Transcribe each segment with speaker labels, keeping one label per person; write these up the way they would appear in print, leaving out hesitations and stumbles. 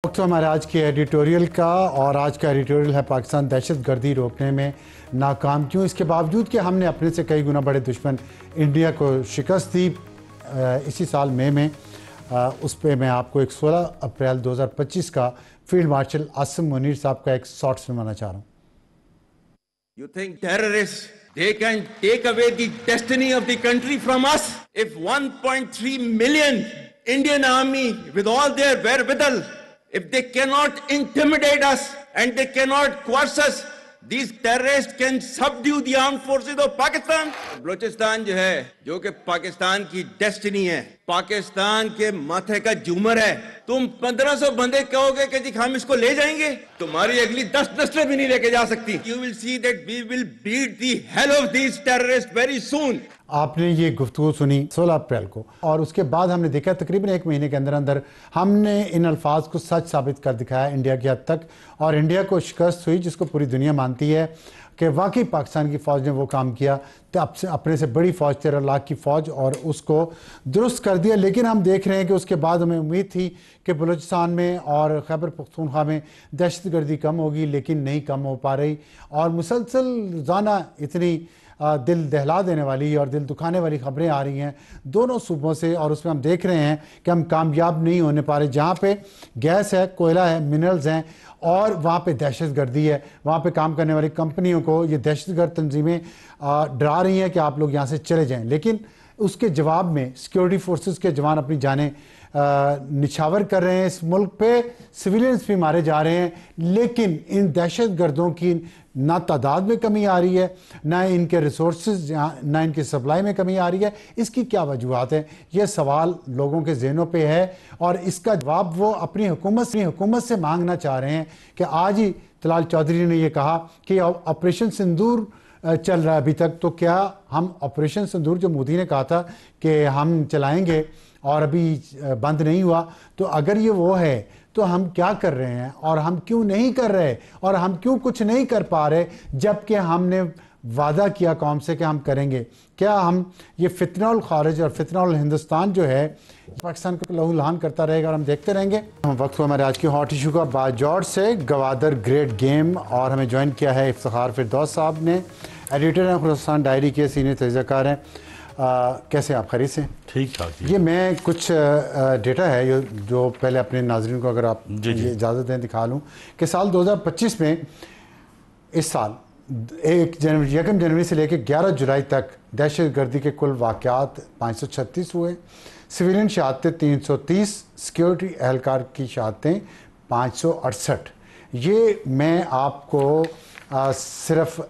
Speaker 1: तो हमारे आज के एडिटोरियल का, और आज का एडिटोरियल है पाकिस्तान दहशत गर्दी रोकने में नाकाम क्यों, इसके बावजूद कि हमने अपने से कई गुना बड़े दुश्मन इंडिया को शिकस्त दी इसी साल मई में। उस पर मैं आपको एक 16 अप्रैल 2025 का फील्ड मार्शल आसिम मुनीर साहब का एक शॉर्ट सुनाना चाह रहा हूँ।
Speaker 2: You think terrorists, they can take away the destiny of the country from us? If 1.3 million Indian army with all their wherewithal, if they cannot intimidate us and they cannot coerce us, these terrorists can subdue the armed forces of Pakistan. Balochistan जो है, जो कि पाकिस्तान की destiny है, पाकिस्तान के माथे का झूमर है, तुम 1500 बंदे कहोगे कि जी हम इसको ले जाएंगे, तुम्हारी अगली 10 नस्लें भी नहीं लेके जा सकती। You will see that we will beat the hell of these terrorists very soon.
Speaker 1: आपने ये गुफ्तगू सुनी 16 अप्रैल को, और उसके बाद हमने देखा तकरीबन एक महीने के अंदर अंदर हमने इन अल्फाज को सच साबित कर दिखाया इंडिया की हद तक, और इंडिया को शिकस्त हुई जिसको पूरी दुनिया मानती है कि वाकई पाकिस्तान की फ़ौज ने वो काम किया, तो अपने से बड़ी फ़ौज 13 लाख की फ़ौज, और उसको दुरुस्त कर दिया। लेकिन हम देख रहे हैं कि उसके बाद हमें उम्मीद थी कि बलूचिस्तान में और खैबर पख्तूनख्वा में दहशतगर्दी कम होगी, लेकिन नहीं कम हो पा रही, और मुसलसल रोज़ाना इतनी दिल दहला देने वाली और दिल दुखाने वाली खबरें आ रही हैं दोनों सूबों से, और उसमें हम देख रहे हैं कि हम कामयाब नहीं होने पा रहे। जहाँ पे गैस है, कोयला है, मिनरल्स हैं, और वहाँ पे दहशत गर्दी है, वहाँ पे काम करने वाली कंपनियों को ये दहशतगर्द तंजीमें डरा रही हैं कि आप लोग यहाँ से चले जाएं। लेकिन उसके जवाब में सिक्योरिटी फोर्सेस के जवान अपनी जानें निछावर कर रहे हैं, इस मुल्क पे सिविलियंस भी मारे जा रहे हैं, लेकिन इन दहशत गर्दों की ना तादाद में कमी आ रही है, ना इनके रिसोर्सेज, ना इनकी सप्लाई में कमी आ रही है। इसकी क्या वजूहत है, ये सवाल लोगों के जहनों पे है, और इसका जवाब वो अपनी हुकूमत से मांगना चाह रहे हैं कि आज ही तलाल चौधरी ने यह कहा कि ऑपरेशन सिंदूर चल रहा है अभी तक, तो क्या हम ऑपरेशन सिंदूर जो मोदी ने कहा था कि हम चलाएंगे और अभी बंद नहीं हुआ, तो अगर ये वो है तो हम क्या कर रहे हैं, और हम क्यों नहीं कर रहे, और हम क्यों कुछ नहीं कर पा रहे, जबकि हमने वादा किया कौम से कि हम करेंगे। क्या हम ये फितनाउल खारिज और फितनाउल हिंदुस्तान जो है पाकिस्तान को लहूलुहान करता रहेगा और हम देखते रहेंगे। वक्त हुआ हमारे आज की हॉट इशू का। बाजौर से गवादर ग्रेट गेम, और हमें ज्वाइन किया है इफ्तिखार फिरदौस साहब ने, एडिटर हैं खुरासान डायरी के, सीनियर तजज़ियाकार हैं। कैसे आप, खैरियत से?
Speaker 3: ठीक ठाक।
Speaker 1: ये मैं कुछ डेटा है जो पहले अपने नाज़रीन को अगर आप इजाज़त दें दिखा लूँ कि साल 2025 में, इस साल 1 जनवरी से लेकर 11 जुलाई तक दहशत गर्दी के कुल वाक़यात 536 हुए, सिविलियन शहादतें 330, सिक्योरिटी एहलकार की शहादतें 568। ये मैं आपको सिर्फ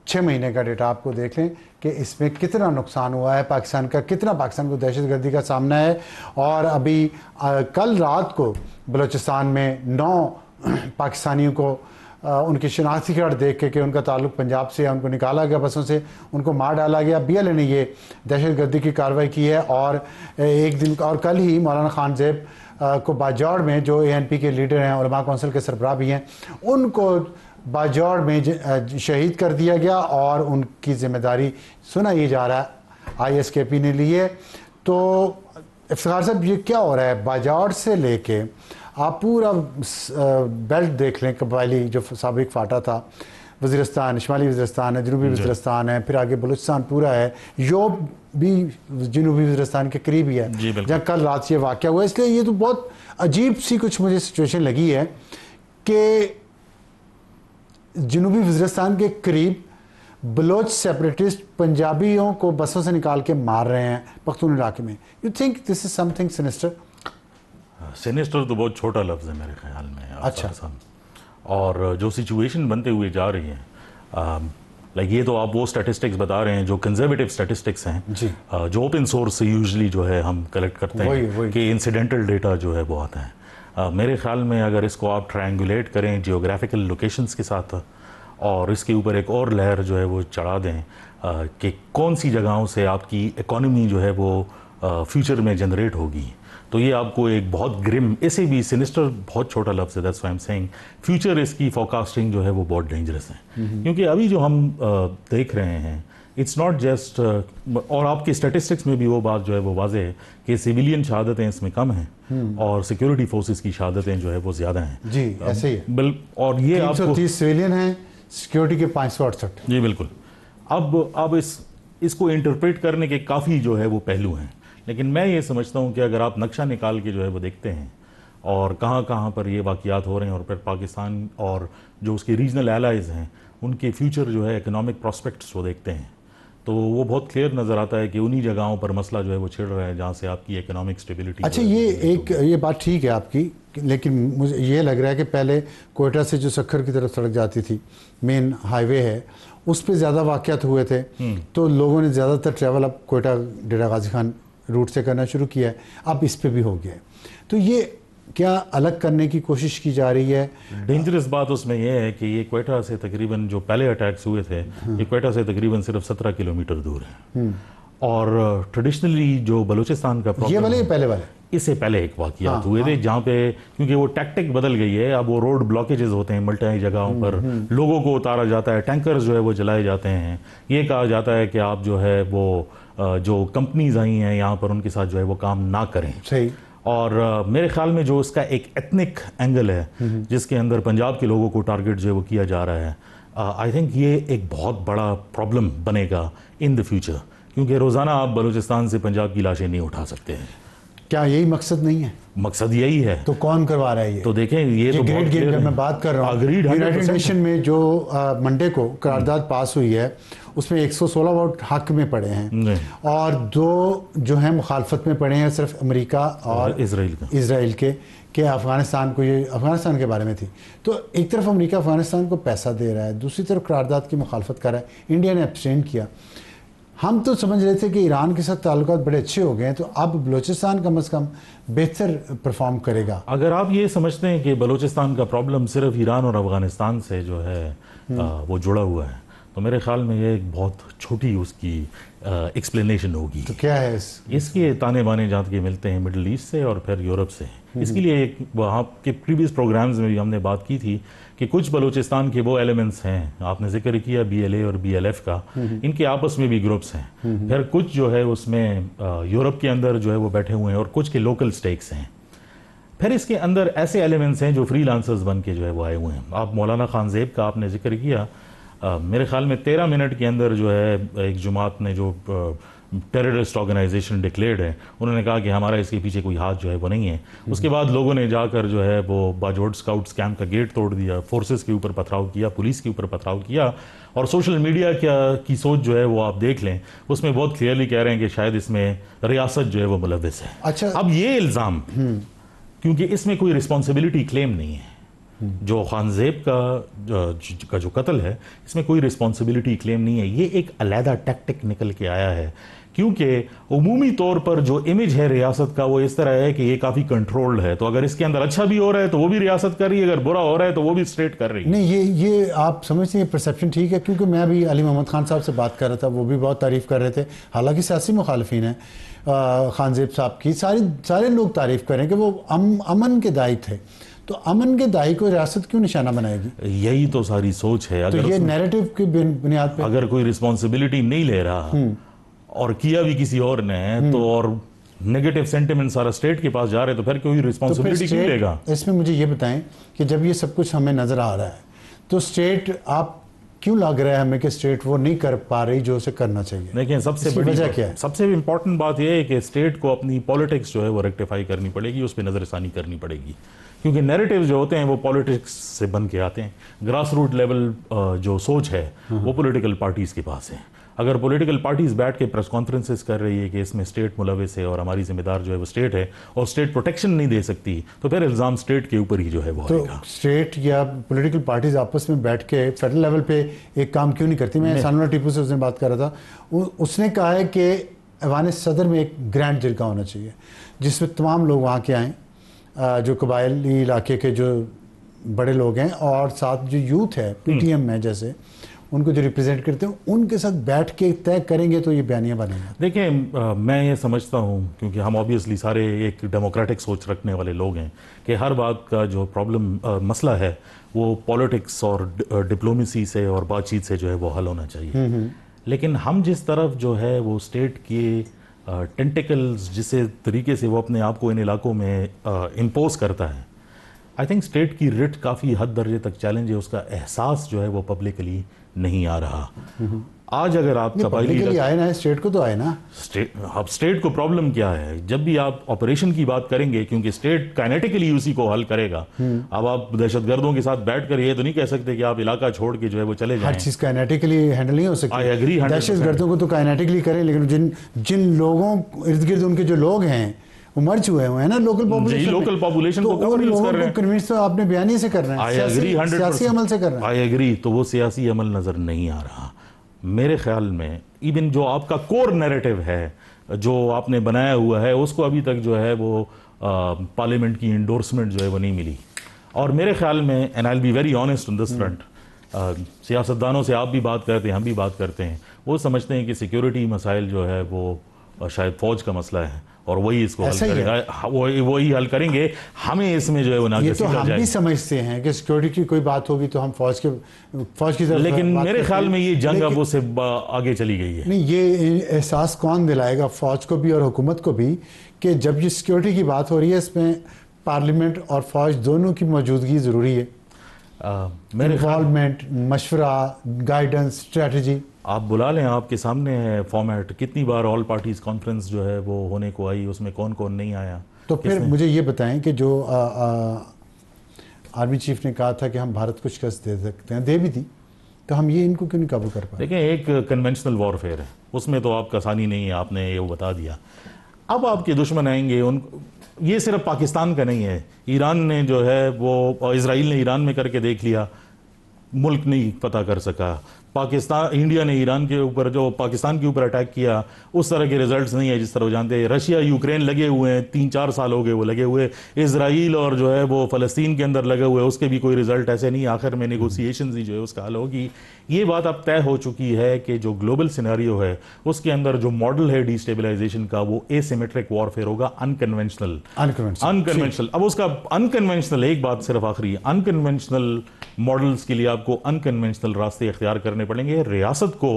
Speaker 1: 6 महीने का डेटा आपको देख लें कि इसमें कितना नुकसान हुआ है पाकिस्तान का, कितना पाकिस्तान को दहशतगर्दी का सामना है। और अभी कल रात को बलूचिस्तान में 9 पाकिस्तानियों को उनकी शनाख्ती कार्ड देख के कि उनका ताल्लुक पंजाब से है, उनको निकाला गया बसों से, उनको मार डाला गया। BLA ने ये दहशतगर्दी की कार्रवाई की है। और एक दिन और कल ही मौलाना खान ज़ैब को बाजौड़ में, जो ANP के लीडर हैं, उलमा कौंसिल के सरबराह भी हैं, उनको बाजौड़ में शहीद कर दिया गया, और उनकी जिम्मेदारी सुना ये जा रहा है ISKP ने ली है। तो इफ्तिखार साहब, ये क्या हो रहा है? बाजौड़ से लेके आप पूरा बेल्ट देख लें, कबायली जो साबिक फाटा था, वज़ीरिस्तान, शुमाली वज़ीरिस्तान है, जनूबी वज़ीरिस्तान है, फिर आगे बलूचिस्तान पूरा है, योब भी जनूबी वज़ीरिस्तान के करीब ही है, जहाँ कल रात ये वाक़या हुआ। इसलिए ये तो बहुत अजीब सी कुछ मुझे सिचुएशन लगी है कि जनूबी वज़ीरिस्तान के करीब बलोच सेपरेटिस्ट पंजाबियों को बसों से निकाल के मार रहे हैं पख्तून इलाके में। You think this is something sinister?
Speaker 3: Sinister तो बहुत छोटा लफ्ज़ है मेरे ख्याल में।
Speaker 1: अच्छा।
Speaker 3: और जो सिचुएशन बनते हुए जा रही है, लाइक ये तो आप वो स्टैटिस्टिक्स बता रहे हैं जो कंजर्वेटिव स्टैटिस्टिक्स हैं जी, जो ओपन सोर्स से यूजुअली जो है हम कलेक्ट करते हैं कि इंसिडेंटल डेटा जो है वो आता है। मेरे ख्याल में अगर इसको आप ट्रायंगुलेट करें जियोग्राफिकल लोकेशंस के साथ, और इसके ऊपर एक और लेयर जो है वो चढ़ा दें कि कौन सी जगहों से आपकी इकोनॉमी जो है वो फ्यूचर में जनरेट होगी, तो ये आपको एक बहुत ग्रिम, ऐसे भी सिनिस्टर बहुत छोटा लफ्ज़ है, that's why I am saying future इसकी फोरकास्टिंग जो है वो बहुत डेंजरस है। क्योंकि अभी जो हम देख रहे हैं इट्स नॉट जस्ट, और आपके स्टैटिस्टिक्स में भी वो बात जो है वो वाज़ेह है कि सिविलियन शहादतें इसमें कम हैं और सिक्योरिटी फोर्सेस की शहादतें जो है वो ज़्यादा हैं।
Speaker 1: जी ऐसे ही है।
Speaker 3: और ये आपको
Speaker 1: 330 सिविलियन हैं, सिक्योरिटी के 568।
Speaker 3: जी बिल्कुल। अब इसको इंटरप्रेट करने के काफ़ी जो है वो पहलू हैं, लेकिन मैं ये समझता हूँ कि अगर आप नक्शा निकाल के जो है वो देखते हैं और कहाँ पर ये वाक़यात हो रहे हैं और फिर पाकिस्तान और जो उसके रीजनल एलाइज़ हैं उनके फ्यूचर जो है इकोनॉमिक प्रॉस्पेक्ट्स को देखते हैं, तो वो बहुत क्लियर नज़र आता है कि उन्हीं जगहों पर मसला जो है वो छिड़ रहा है जहाँ से आपकी इकोनॉमिक स्टेबिलिटी।
Speaker 1: अच्छा, ये बात ठीक है आपकी, लेकिन मुझे ये लग रहा है कि पहले कोयटा से जो सक्खर की तरफ सड़क जाती थी, मेन हाईवे है, उस पर ज़्यादा वाक़यात हुए थे, तो लोगों ने ज़्यादातर ट्रैवल अब कोयटा डेरा गाजी खान रूट से करना शुरू किया है, अब इस पे भी हो गया है। तो ये क्या अलग करने की कोशिश की जा रही है?
Speaker 3: डेंजरस बात उसमें यह है कि ये कोयटा से तकरीबन जो पहले अटैक्स हुए थे ये कोयटा से तकरीबन सिर्फ 17 किलोमीटर दूर है, और ट्रेडिशनली जो बलूचिस्तान का
Speaker 1: ये वाले पहले वाले
Speaker 3: इससे पहले एक वाक़यात हुए थे जहाँ पे, क्योंकि वो टैक्टिक बदल गई है, अब वो रोड ब्लॉकेजेस होते हैं मल्टी जगहों पर, लोगों को उतारा जाता है, टैंकर्स जो है वो जलाए जाते हैं, ये कहा जाता है कि आप जो है वो जो कंपनीज आई हैं यहाँ पर उनके साथ जो है वो काम ना करें।
Speaker 1: सही।
Speaker 3: और मेरे ख्याल में जो इसका एक एथनिक एंगल है जिसके अंदर पंजाब के लोगों को टारगेट जो है वो किया जा रहा है, आई थिंक ये एक बहुत बड़ा प्रॉब्लम बनेगा इन द फ्यूचर, क्योंकि रोज़ाना आप बलूचिस्तान से पंजाब की लाशें नहीं उठा सकते हैं।
Speaker 1: क्या यही मकसद नहीं है?
Speaker 3: मकसद यही है।
Speaker 1: तो कौन करवा रहा है ये?
Speaker 3: तो देखें, ये तो
Speaker 1: ग्रेट गेम का मैं बात कर रहा हूँ। यूनाइटेड नेशन में जो मंडे को करारदाद पास हुई है उसमें 116 वोट हक में पड़े हैं और 2 जो हैं मुखालफत में पड़े हैं, सिर्फ अमेरिका और इसराइल के अफगानिस्तान को, ये अफगानिस्तान के बारे में थी। तो एक तरफ अमेरिका अफगानिस्तान को पैसा दे रहा है, दूसरी तरफ करारदाद की मुखालफत कर रहा है। इंडिया ने एब्सटेन किया। हम तो समझ रहे थे कि ईरान के साथ ताल्लुकात बड़े अच्छे हो गए हैं, तो अब बलूचिस्तान कम से कम बेहतर परफॉर्म करेगा।
Speaker 3: अगर आप ये समझते हैं कि बलूचिस्तान का प्रॉब्लम सिर्फ ईरान और अफगानिस्तान से जो है वो जुड़ा हुआ है, तो मेरे ख्याल में ये एक बहुत छोटी उसकी एक्सप्लेनेशन होगी।
Speaker 1: तो क्या है
Speaker 3: इसके ताने बाने जात के मिलते हैं मिडल ईस्ट से और फिर यूरोप से। इसके लिए एक वहाँ के प्रीवियस प्रोग्राम्स में भी हमने बात की थी कि कुछ बलूचिस्तान के वो एलिमेंट्स हैं, आपने जिक्र किया BLA और BLF का, इनके आपस में भी ग्रुप्स हैं। फिर कुछ जो है उसमें यूरोप के अंदर जो है वो बैठे हुए हैं और कुछ के लोकल स्टेक्स हैं। फिर इसके अंदर ऐसे एलिमेंट्स हैं जो फ्रीलांसर्स बन के जो है वो आए हुए हैं। आप मौलाना खानजेब का आपने जिक्र किया, मेरे ख्याल में 13 मिनट के अंदर जो है एक जमात ने जो टेररिस्ट ऑर्गेनाइजेशन डिक्लेयर्ड है, उन्होंने कहा कि हमारा इसके पीछे कोई हाथ जो है वो नहीं है। उसके बाद लोगों ने जाकर जो है वो बाजोड़ स्काउट्स कैंप का गेट तोड़ दिया, फोर्सेस के ऊपर पथराव किया, पुलिस के ऊपर पथराव किया, और सोशल मीडिया की सोच जो है वो आप देख लें, उसमें बहुत क्लियरली कह रहे हैं कि शायद इसमें रियासत जो है वो मुलव्विस है।
Speaker 1: अच्छा,
Speaker 3: अब ये इल्ज़ाम, क्योंकि इसमें कोई रिस्पॉन्सिबिलिटी क्लेम नहीं है, जो खानजेब का जो कत्ल है इसमें कोई रिस्पॉन्सिबिलिटी क्लेम नहीं है, ये एक अलहदा टैक्टिक निकल के आया है, क्योंकि उमूमी तौर पर जो इमेज है रियासत का वो इस तरह है कि ये काफ़ी कंट्रोल्ड है, तो अगर इसके अंदर अच्छा भी हो रहा है तो वो भी रियासत कर रही है, अगर बुरा हो रहा है तो वो भी स्टेट कर रही है।
Speaker 1: नहीं, ये आप समझते हैं परसेप्शन ठीक है, क्योंकि मैं भी अली मोहम्मद खान साहब से बात कर रहा था, वो भी बहुत तारीफ़ कर रहे थे, हालांकि सियासी मुखालफिन है खानजेब साहब की, सारे लोग तारीफ़ करें कि वो अमन के दाई थे, तो अमन के दाई को रियासत क्यों निशाना बनाएगी?
Speaker 3: यही तो सारी सोच है।
Speaker 1: तो ये नैरेटिव की बुनियाद पे
Speaker 3: अगर कोई रिस्पॉन्सिबिलिटी नहीं ले रहा और किया भी किसी और ने, तो और नेगेटिव सेंटिमेंट सारा स्टेट के पास जा रहे, तो फिर कोई रिस्पॉन्सिबिलिटी क्यों लेगा?
Speaker 1: इसमें मुझे ये बताएं कि जब ये सब कुछ हमें नजर आ रहा है, तो स्टेट, आप क्यों लग रहा है हमें कि स्टेट वो नहीं कर पा रही जो उसे करना चाहिए?
Speaker 3: देखिए, सबसे बड़ी
Speaker 1: वजह क्या है?
Speaker 3: सबसे इंपॉर्टेंट बात यह है कि स्टेट को अपनी पॉलिटिक्स जो है वो रेक्टिफाई करनी पड़ेगी, उस पर नजरसानी करनी पड़ेगी, क्योंकि नैरेटिव जो होते हैं वो पॉलिटिक्स से बन के आते हैं। ग्रास रूट लेवल जो सोच है वो पॉलिटिकल पार्टीज़ के पास है। अगर पॉलिटिकल पार्टीज़ बैठ के प्रेस कॉन्फ्रेंसेस कर रही है कि इसमें स्टेट मुलविस है और हमारी जिम्मेदार जो है वो स्टेट है और स्टेट प्रोटेक्शन नहीं दे सकती, तो फिर इल्ज़ाम स्टेट के ऊपर ही जो है वो आएगा।
Speaker 1: तो स्टेट या पॉलिटिकल पार्टीज आपस में बैठ के फेडरल लेवल पे एक काम क्यों नहीं करती? मैं सानुला टीपू से उसने बात कर रहा था, उसने कहा है कि ऐवान सदर में एक ग्रैंड जिरगा होना चाहिए जिसमें तमाम लोग वहाँ के आएँ, जो कबायली इलाके के जो बड़े लोग हैं और साथ जो यूथ है PTM में जैसे उनको जो रिप्रेजेंट करते हैं, उनके साथ बैठ के तय करेंगे तो ये बयानियाँ बनेगा।
Speaker 3: देखिए, मैं ये समझता हूँ, क्योंकि हम ऑब्वियसली सारे एक डेमोक्रेटिक सोच रखने वाले लोग हैं, कि हर बात का जो मसला है वो पॉलिटिक्स और डिप्लोमेसी से और बातचीत से जो है वो हल होना चाहिए। लेकिन हम जिस तरफ जो है वो स्टेट के टेंटिकल्स जिस तरीके से वो अपने आप को इन इलाकों में इम्पोज करता है, आई थिंक स्टेट की रिट काफ़ी हद दर्जे तक चैलेंज है, उसका एहसास जो है वो पब्लिकली नहीं आ रहा। आज अगर आप
Speaker 1: पब्लिकली आए ना, स्टेट को तो आए ना,
Speaker 3: अब स्टेट को प्रॉब्लम क्या है, जब भी आप ऑपरेशन की बात करेंगे, क्योंकि स्टेट काइनेटिकली उसी को हल करेगा। अब आप दहशतगर्दों के साथ बैठ कर ये तो नहीं कह सकते कि आप इलाका छोड़ के जो है वो चले जाएं।
Speaker 1: हर चीज काइनेटिकली हैंडल नहीं हो सकती।
Speaker 3: आई एग्री,
Speaker 1: दहशतगर्दों को तो काइनेटिकली करें, लेकिन जिन लोगों इर्द गिर्द उनके जो लोग हैं वो मर चुके हुए हैं ना, लोकल पॉपुलेशन
Speaker 3: को
Speaker 1: कन्विंस तो आपने बयानी से करना है, सियासी अमल से करना है।
Speaker 3: आई एग्री, तो वो सियासी अमल नजर नहीं आ रहा मेरे ख्याल में। इवन जो आपका कोर नैरेटिव है जो आपने बनाया हुआ है, उसको अभी तक जो है वो पार्लियामेंट की इंडोर्समेंट जो है वो नहीं मिली। और मेरे ख्याल में, and I will be very honest on this front, सियासतदानों से आप भी बात करते हैं, हम भी बात करते हैं, वो समझते हैं कि सिक्योरिटी मसाइल जो है वो शायद फौज का मसला है और वही इसको हल करेगा, वही हल करेंगे, हमें इसमें जो है वो ना
Speaker 1: ये तो हम भी समझते हैं कि सिक्योरिटी की कोई बात होगी तो हम फौज की तरफ,
Speaker 3: लेकिन मेरे ख्याल में ये जंग अब उससे आगे चली गई है।
Speaker 1: नहीं, ये एहसास कौन दिलाएगा फौज को भी और हुकूमत को भी कि जब ये सिक्योरिटी की बात हो रही है, इसमें पार्लियामेंट और फौज दोनों की मौजूदगी ज़रूरी है।
Speaker 3: मेरे
Speaker 1: इन्वॉल्वमेंट, मशवरा, गाइडेंस, स्ट्रेटजी।
Speaker 3: आप बुला लें, आपके सामने है फॉर्मेट, कितनी बार ऑल पार्टीज कॉन्फ्रेंस जो है वो होने को आई, उसमें कौन कौन नहीं आया।
Speaker 1: तो फिर मुझे ये बताएं कि जो आर्मी चीफ ने कहा था कि हम भारत को शिकस्त दे सकते हैं, दे भी दी, तो हम ये इनको क्यों नहीं काबू कर पाए?
Speaker 3: देखिए, एक कन्वेंशनल वॉरफेयर है, उसमें तो आपका आसानी नहीं है, आपने ये बता दिया। अब आपके दुश्मन आएंगे, उन ये सिर्फ पाकिस्तान का नहीं है, ईरान ने जो है वो, इजराइल ने ईरान में करके देख लिया, मुल्क नहीं पता कर सका। इंडिया ने ईरान के ऊपर, जो पाकिस्तान के ऊपर अटैक किया, उस तरह के रिजल्ट्स नहीं है जिस तरह वो जानते हैं। रशिया यूक्रेन लगे हुए हैं, 3-4 साल हो गए वो लगे हुए। इजराइल और जो है वो फ़लस्तीन के अंदर लगे हुए, उसके भी कोई रिजल्ट ऐसे नहीं, आखिर में नेगोशिएशंस ही जो है उसका हल होगी। ये बात अब तय हो चुकी है कि जो ग्लोबल सिनेरियो है उसके अंदर जो मॉडल है डिस्टेबलाइजेशन का, वो एसिमेट्रिक वॉरफेयर होगा, अनकन्वेंशनल। अब उसका अनकन्वेंशनल, एक बात सिर्फ आखिरी, अनकन्वेंशनल मॉडल्स के लिए आपको अनकन्वेंशनल रास्ते इख्तियार करने पड़ेंगे, रियासत को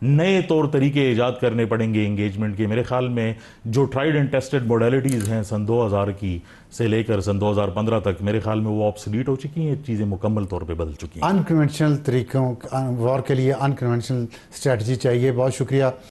Speaker 3: नए तौर तरीके ईजाद करने पड़ेंगे एंगेजमेंट के। मेरे ख्याल में जो ट्राइड एंड टेस्टेड मॉडलिटीज़ हैं सन 2000 की से लेकर सन 2015 तक, मेरे ख्याल में वो ऑब्सोलीट हो चुकी हैं, चीज़ें मुकम्मल तौर पे बदल चुकी हैं।
Speaker 1: अनकन्वेंशनल तरीकों वॉर के लिए अनकन्वेंशनल स्ट्रेटजी चाहिए। बहुत शुक्रिया